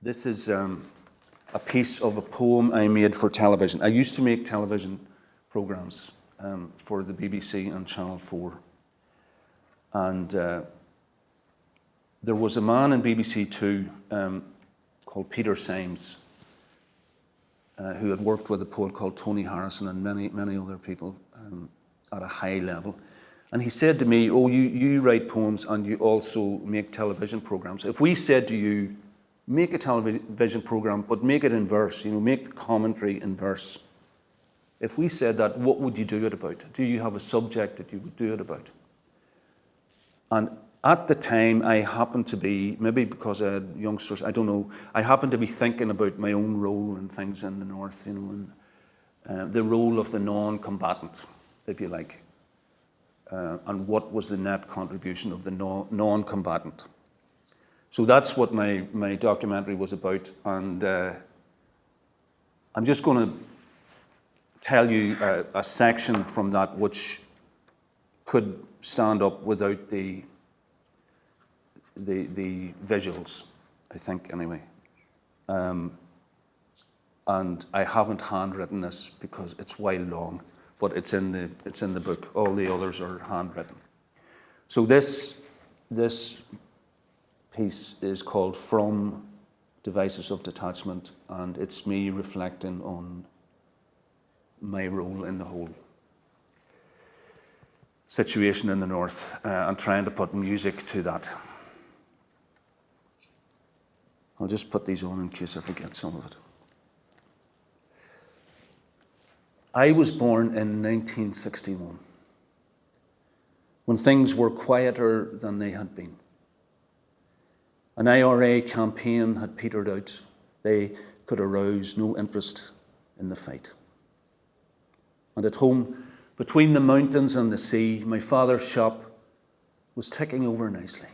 This is a piece of a poem I made for television. I used to make television programs for the BBC and Channel 4. And there was a man in BBC Two called Peter Symes who had worked with a poet called Tony Harrison and many other people at a high level. And he said to me, "Oh, you write poems and you also make television programs. If we said to you, make a television program, but make it in verse, make the commentary in verse. If we said that, what would you do it about? Do you have a subject that you would do it about?" And at the time, I happened to be, maybe because I had youngsters, I don't know, I happened to be thinking about my own role and things in the North, and the role of the non-combatant, if you like, and what was the net contribution of the non-combatant. So that's what my documentary was about, and I'm just going to tell you a section from that which could stand up without the visuals, I think, anyway. And I haven't handwritten this because it's while long, but it's in the book. All the others are handwritten. So this piece is called "From Devices of Detachment," and it's me reflecting on my role in the whole situation in the North and trying to put music to that. I'll just put these on in case I forget some of it. I was born in 1961, when things were quieter than they had been. An IRA campaign had petered out. They could arouse no interest in the fight. And at home, between the mountains and the sea, my father's shop was ticking over nicely.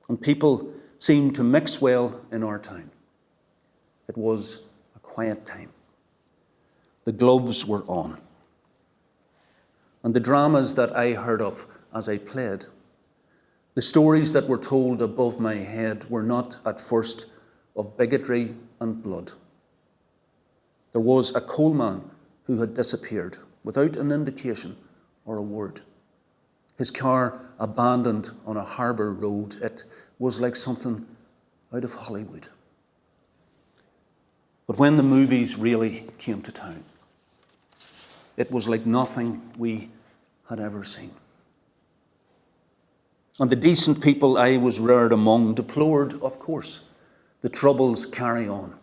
And people seemed to mix well in our town. It was a quiet time. The gloves were on. And the dramas that I heard of as I played, the stories that were told above my head, were not at first of bigotry and blood. There was a coalman who had disappeared without an indication or a word. His car abandoned on a harbour road. It was like something out of Hollywood. But when the movies really came to town, it was like nothing we had ever seen. And the decent people I was reared among deplored, of course, the troubles carry on,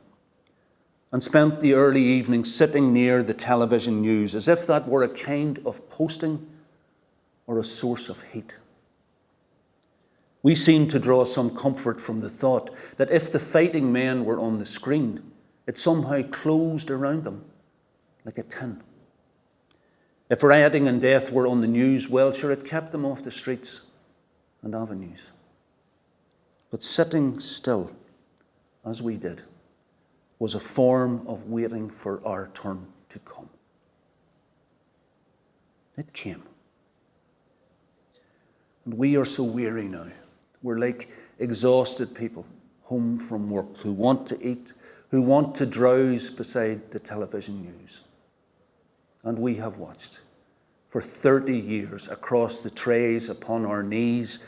and spent the early evening sitting near the television news as if that were a kind of posting or a source of heat. We seemed to draw some comfort from the thought that if the fighting men were on the screen, it somehow closed around them like a tin. If rioting and death were on the news, well, sure, it kept them off the streets and avenues. But sitting still, as we did, was a form of waiting for our turn to come. It came. And we are so weary now. We're like exhausted people home from work who want to eat, who want to drowse beside the television news. And we have watched for 30 years across the trays upon our knees,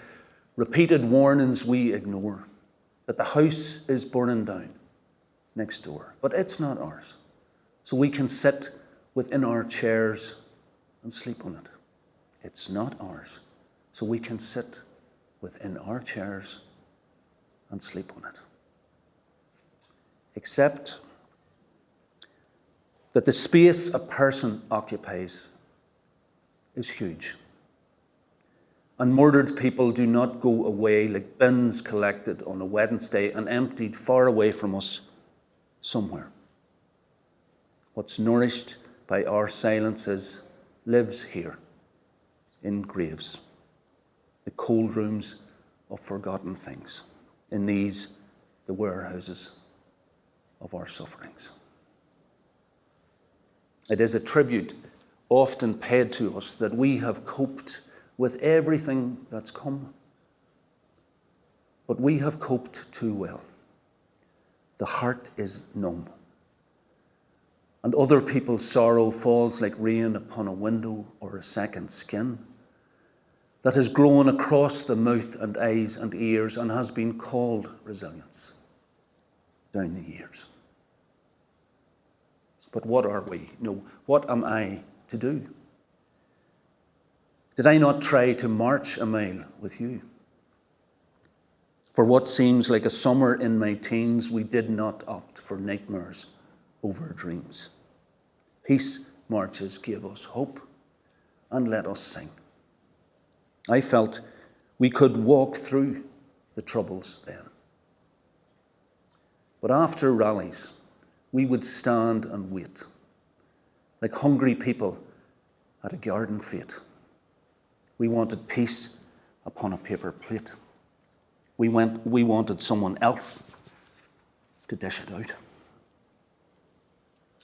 repeated warnings we ignore that the house is burning down next door, but it's not ours. So we can sit within our chairs and sleep on it. It's not ours. So we can sit within our chairs and sleep on it. Except that the space a person occupies is huge. And murdered people do not go away like bins collected on a Wednesday and emptied far away from us somewhere. What's nourished by our silences lives here, in graves, the cold rooms of forgotten things, in these, the warehouses of our sufferings. It is a tribute often paid to us that we have coped with everything that's come. But we have coped too well. the heart is numb. And other people's sorrow falls like rain upon a window or a second skin that has grown across the mouth and eyes and ears and has been called resilience down the years. But what are we? No, what am I to do? Did I not try to march a mile with you? For what seems like a summer in my teens, we did not opt for nightmares over dreams. Peace marches gave us hope, and let us sing. I felt we could walk through the troubles then. But after rallies, we would stand and wait, like hungry people at a garden fete. We wanted peace upon a paper plate. We wanted someone else to dish it out.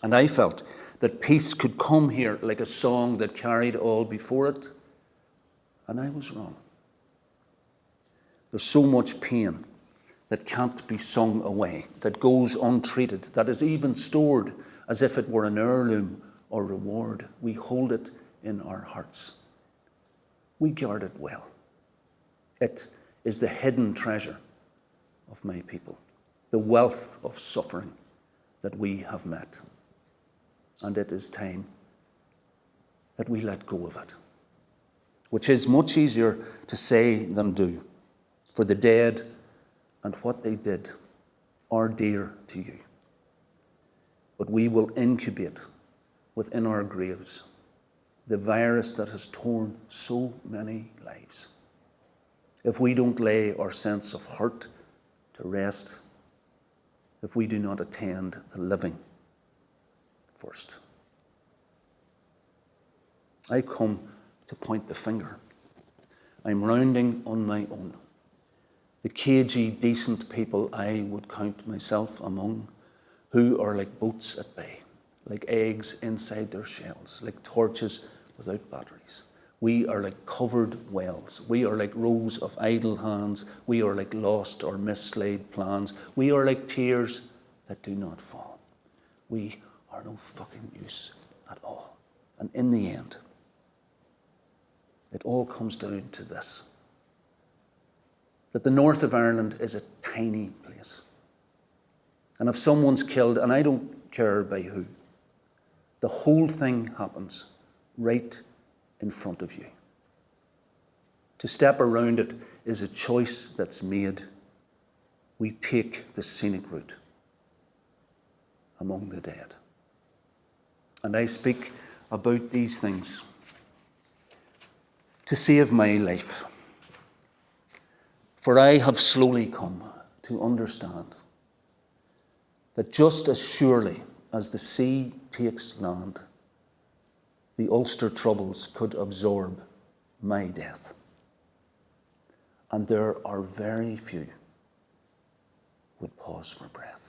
And I felt that peace could come here like a song that carried all before it, and I was wrong. There's so much pain that can't be sung away, that goes untreated, that is even stored as if it were an heirloom or reward. We hold it in our hearts. We guard it well. It is the hidden treasure of my people, the wealth of suffering that we have met. And it is time that we let go of it, which is much easier to say than do, for the dead and what they did are dear to you. But we will incubate within our graves the virus that has torn so many lives if we don't lay our sense of hurt to rest, if we do not attend the living first. I come to point the finger. I'm rounding on my own. The cagey, decent people I would count myself among, who are like boats at bay, like eggs inside their shells, like torches without batteries. We are like covered wells. We are like rows of idle hands. We are like lost or mislaid plans. We are like tears that do not fall. We are no fucking use at all. And in the end, it all comes down to this: that the north of Ireland is a tiny place. And if someone's killed, and I don't care by who, the whole thing happens right in front of you. To step around it is a choice that's made. We take the scenic route among the dead. And I speak about these things to save my life. For I have slowly come to understand that just as surely as the sea takes land, the Ulster Troubles could absorb my death. And there are very few would pause for breath.